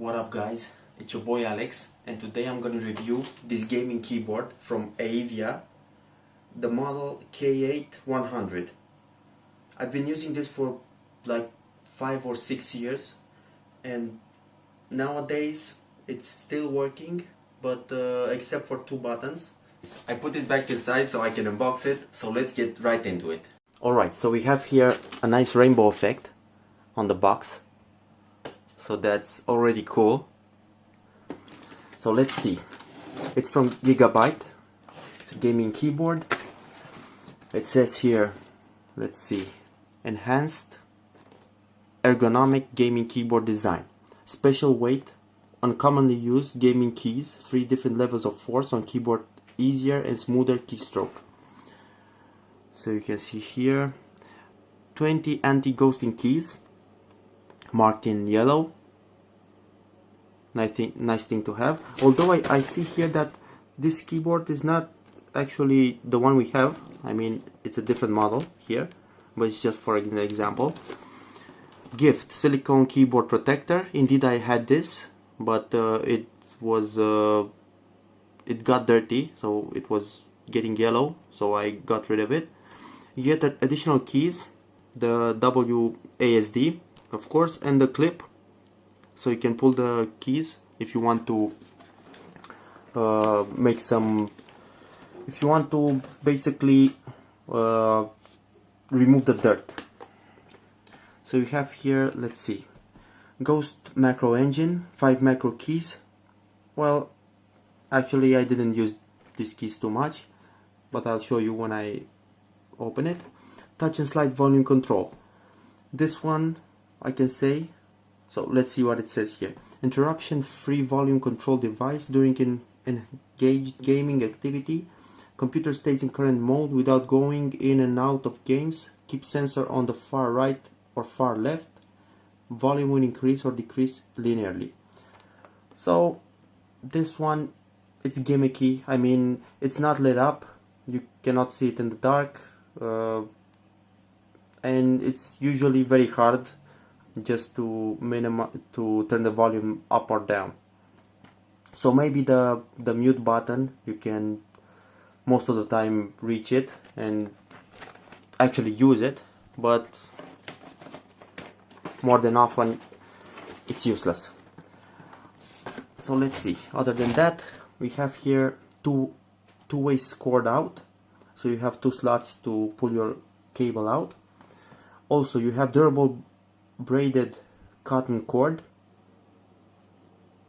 What up guys, it's your boy Alex, and today I'm gonna review this gaming keyboard from Aivia, the model K8100. I've been using this for like 5 or 6 years, and nowadays it's still working, but except for 2 buttons. I put it back inside so I can unbox it, so let's get right into it. Alright, so we have here a nice rainbow effect on the box. So that's already cool. So let's see. It's from Gigabyte. It's a gaming keyboard. It says here, let's see, enhanced ergonomic gaming keyboard design. Special weight, uncommonly used gaming keys, 3 different levels of force on keyboard, easier and smoother keystroke. So you can see here 20 anti-ghosting keys marked in yellow. Nice thing to have. Although I see here that this keyboard is not actually the one we have. I mean, it's a different model here, but it's just for an example. Gift silicone keyboard protector. Indeed, I had this, but it got dirty, so it was getting yellow, so I got rid of it. You get additional keys, the WASD, of course, and the clip, so you can pull the keys if you want to if you want to basically remove the dirt. So you have here, let's see, Ghost macro engine, 5 macro keys. Well, actually I didn't use these keys too much, but I'll show you when I open it. Touch and slide volume control. This one I can say, so let's see what it says here. Interruption free volume control device during an engaged gaming activity. Computer stays in current mode without going in and out of games. Keep sensor on the far right or far left. Volume will increase or decrease linearly. So this one, it's gimmicky. I mean, it's not lit up. You cannot see it in the dark. And it's usually very hard just to turn the volume up or down. So maybe the mute button, you can most of the time reach it and actually use it, but more than often it's useless. So let's see. Other than that, we have here two-way cord out, so you have 2 slots to pull your cable out. Also, you have durable braided cotton cord.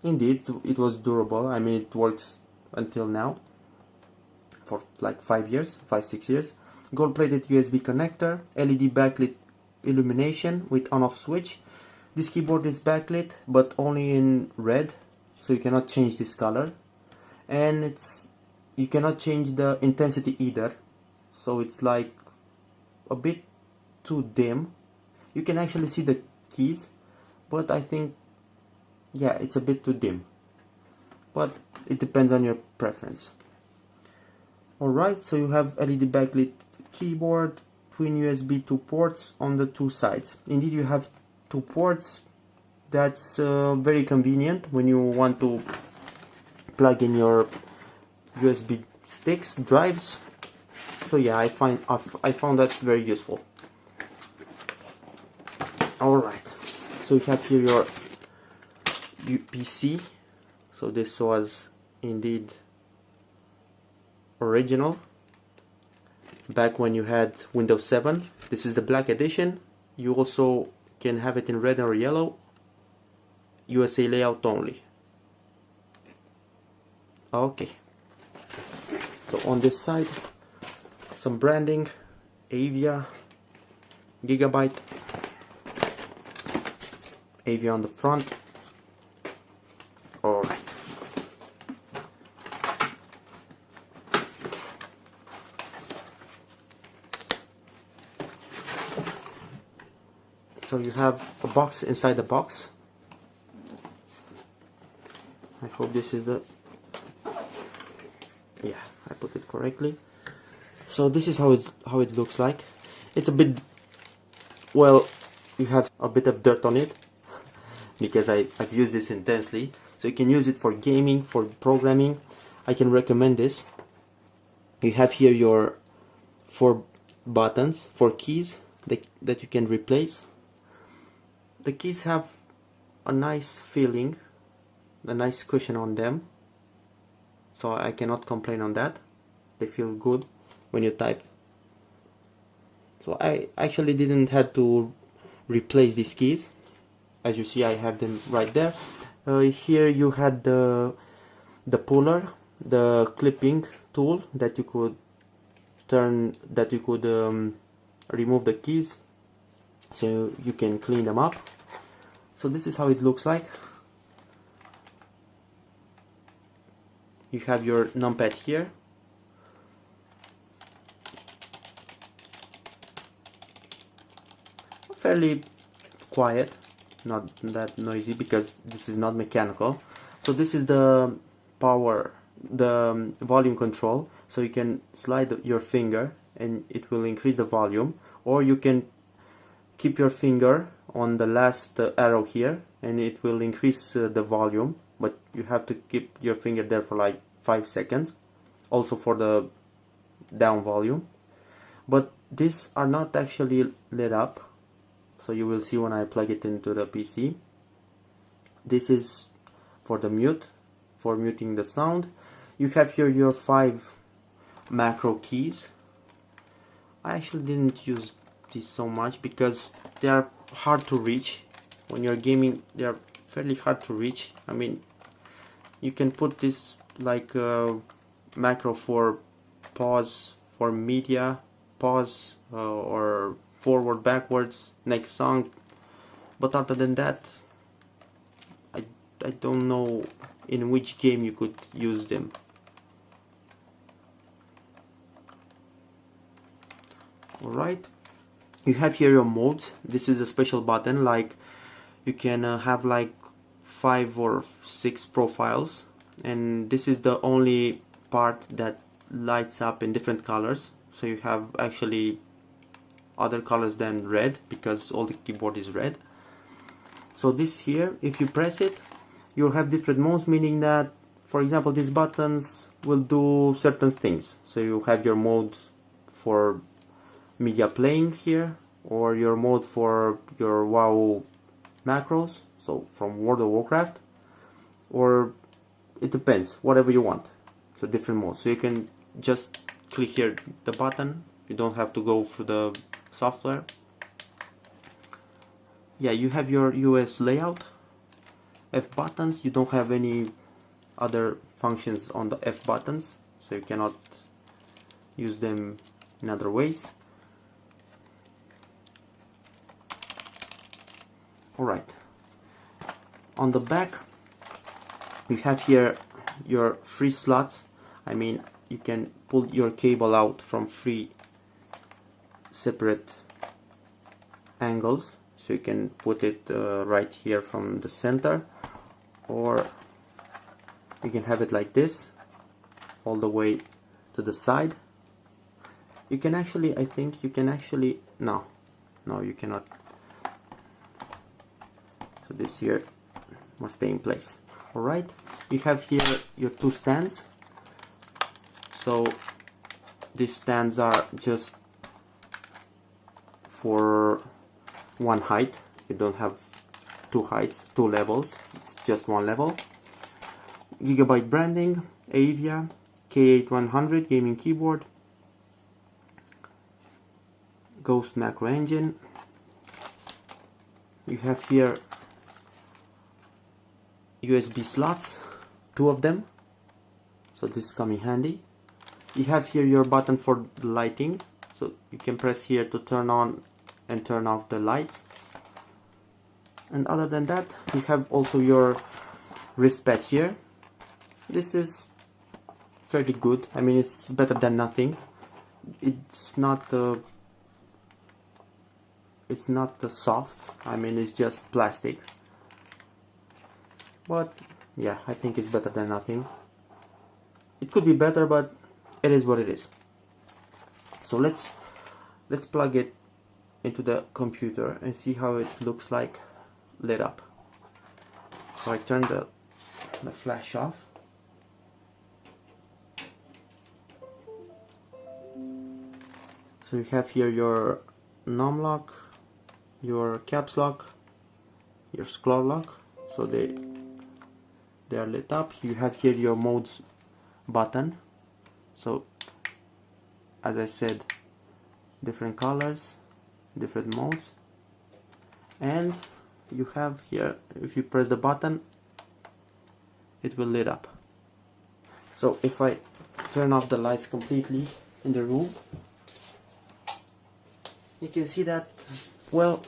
Indeed, it was durable. I mean, it works until now for like 5-6 years. Gold plated USB connector, LED backlit illumination with on-off switch. This keyboard is backlit, but only in red, so you cannot change this color. And you cannot change the intensity either, so it's like a bit too dim. You can actually see the keys, but I think, yeah, it's a bit too dim, but it depends on your preference. Alright, so you have LED backlit keyboard, twin USB 2 ports on the 2 sides. Indeed, you have 2 ports. That's very convenient when you want to plug in your USB sticks, drives. So yeah, I found that very useful. Alright, so you have here your PC. So this was indeed original back when you had Windows 7. This is the black edition. You also can have it in red or yellow. USA layout only. Okay, so on this side, some branding, Aivia, Gigabyte, Aivia on the front. Alright. So you have a box inside the box. I hope this is the... yeah, I put it correctly. So this is how it looks like. It's a bit, well, you have a bit of dirt on it. because I've used this intensely. So you can use it for gaming, for programming. I can recommend this. You have here your 4 buttons, 4 keys that you can replace. The keys have a nice feeling, a nice cushion on them, so I cannot complain on that. They feel good when you type. So I actually didn't have to replace these keys. As you see, I have them right there. Here you had the puller, the clipping tool that you could turn, that you could remove the keys so you can clean them up. So this is how it looks like. You have your numpad here. Fairly quiet, not that noisy because this is not mechanical. So this is the power, the volume control. So you can slide your finger and it will increase the volume, or you can keep your finger on the last arrow here and it will increase the volume, but you have to keep your finger there for like 5 seconds. Also for the down volume, but these are not actually lit up, so you will see when I plug it into the PC. This is for the mute, for muting the sound. You have here your 5 macro keys. I actually didn't use these so much because they are hard to reach. When you're gaming, they are fairly hard to reach. I mean, you can put this like macro for pause, for media, pause, or forward, backwards, next song, but other than that, I don't know in which game you could use them. Alright, you have here your modes. This is a special button, like you can have like 5 or 6 profiles, and this is the only part that lights up in different colors. So you have actually other colors than red because all the keyboard is red. So this here, if you press it, you'll have different modes, meaning that, for example, these buttons will do certain things. So you have your mode for media playing here, or your mode for your WoW macros, so from World of Warcraft, or it depends, whatever you want. So different modes. So you can just click here the button, you don't have to go through the software. Yeah, you have your US layout, F buttons. You don't have any other functions on the F buttons, so you cannot use them in other ways. Alright, on the back you have here your 3 slots. I mean, you can pull your cable out from 3 separate angles, so you can put it right here from the center, or you can have it like this all the way to the side. You can actually, I think you can actually, no you cannot. So this here must stay in place. Alright, you have here your 2 stands. So these stands are just for one height. You don't have 2 heights, 2 levels, it's just 1 level. Gigabyte branding, Aivia K8100 gaming keyboard, Ghost macro engine. You have here USB slots, 2 of them, so this come in handy. You have here your button for the lighting, so you can press here to turn on and turn off the lights. And other than that, you have also your wristpad here. This is fairly good. I mean, it's better than nothing. It's not soft. I mean, it's just plastic. But yeah, I think it's better than nothing. It could be better, but it is what it is. So let's plug it into the computer and see how it looks like lit up. So I turn the flash off. So you have here your num lock, your caps lock, your scroll lock. So they are lit up. You have here your modes button. So as I said, different colors, different modes, and you have here, if you press the button, it will lit up. So if I turn off the lights completely in the room, you can see that, well,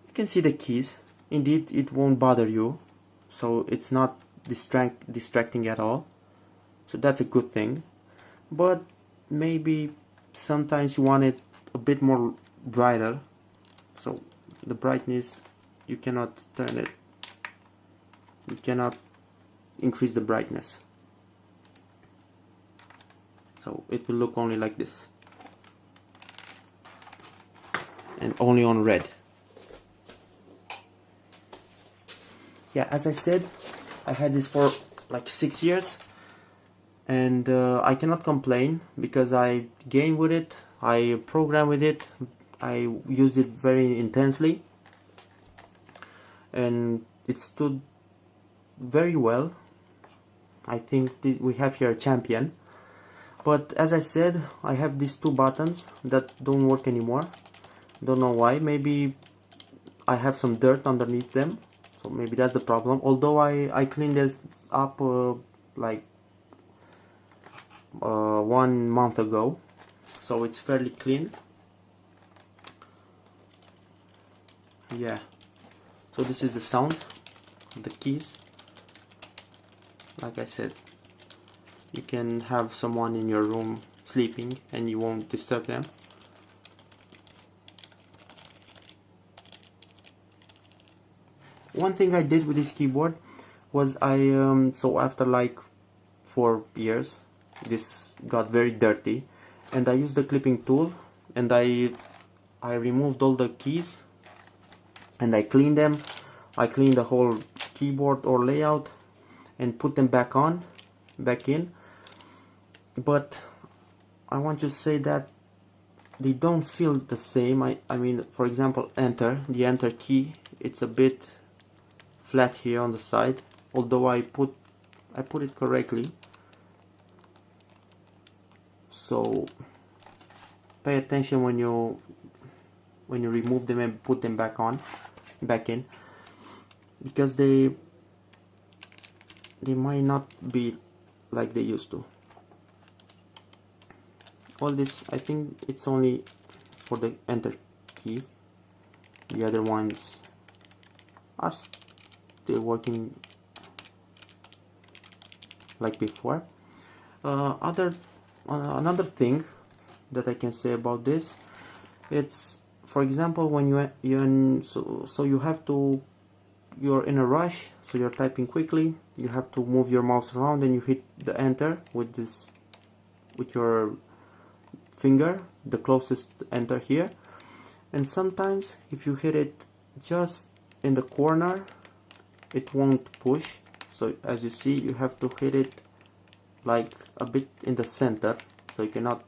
you can see the keys. Indeed, it won't bother you, so it's not distracting at all. So that's a good thing. But maybe sometimes you want it a bit more brighter. So the brightness, you cannot turn it. You cannot increase the brightness. So it will look only like this. And only on red. Yeah, as I said, I had this for like 6 years, and I cannot complain because I game with it, I program with it, I used it very intensely, and it stood very well. I think we have here a champion. But as I said, I have these two buttons that don't work anymore. Don't know why. Maybe I have some dirt underneath them, so maybe that's the problem. Although I cleaned this up like 1 month ago, so it's fairly clean. Yeah, so this is the sound of the keys. Like I said, you can have someone in your room sleeping and you won't disturb them. One thing I did with this keyboard was so after like 4 years, this got very dirty, and I used the clipping tool, and I removed all the keys and I cleaned them. I cleaned the whole keyboard or layout and put them back in. But I want to say that they don't feel the same. I mean, for example, the enter key, it's a bit flat here on the side, although I put it correctly. So pay attention when you remove them and put them back in, because they might not be like they used to. All this, I think it's only for the enter key. The other ones are still working like before. Another thing that I can say about this, it's, for example, when you're in a rush, so you're typing quickly, you have to move your mouse around and you hit the enter with your finger, the closest enter here, and sometimes if you hit it just in the corner, it won't push. So as you see, you have to hit it like a bit in the center, so you cannot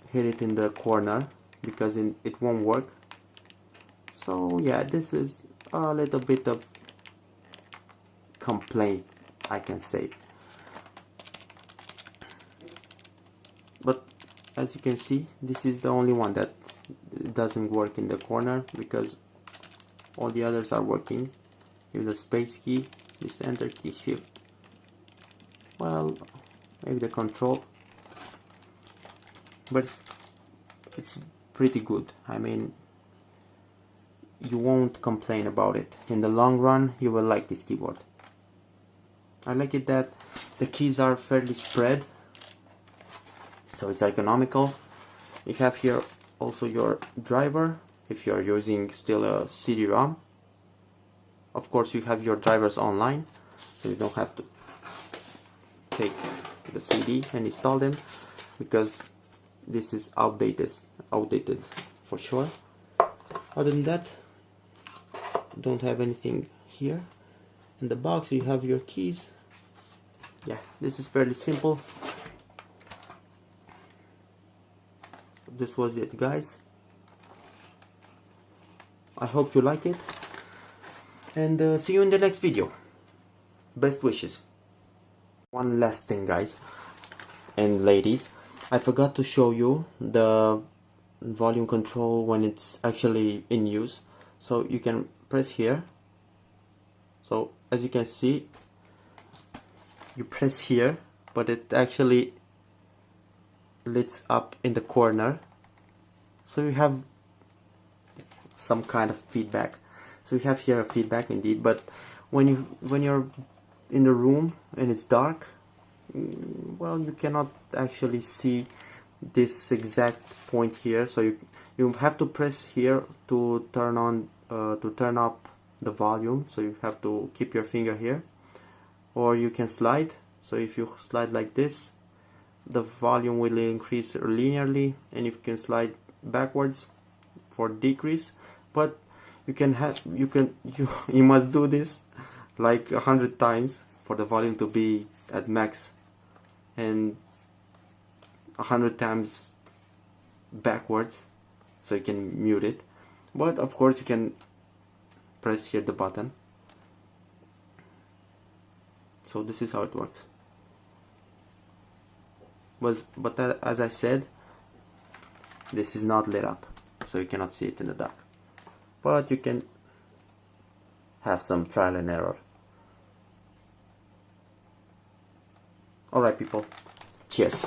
hit it in the corner because it won't work. So yeah, this is a little bit of complaint, I can say. But as you can see, this is the only one that doesn't work in the corner, because all the others are working. Here's the space key, this enter key, shift, well, maybe the control, but it's pretty good. I mean, you won't complain about it. In the long run, you will like this keyboard. I like it that the keys are fairly spread, so it's ergonomical. You have here also your driver if you're using still a CD-ROM. Of course, you have your drivers online, so you don't have to take the CD and install them, because this is outdated for sure. Other than that, don't have anything here. In the box you have your keys. Yeah, this is fairly simple. This was it, guys. I hope you like it, and see you in the next video. Best wishes. One last thing, guys and ladies, I forgot to show you the volume control when it's actually in use. So you can press here. So as you can see, you press here, but it actually lights up in the corner. So you have some kind of feedback. So we have here a feedback indeed, but when you're in the room and it's dark, well, you cannot actually see this exact point here. So you have to press here to turn on to turn up the volume. So you have to keep your finger here, or you can slide. So if you slide like this, the volume will increase linearly, and if you can slide backwards for decrease. But you must do this like 100 times for the volume to be at max, and 100 times backwards so you can mute it. But of course you can press here the button. So this is how it works. But as I said, this is not lit up, so you cannot see it in the dark, but you can have some trial and error. Alright people, cheers.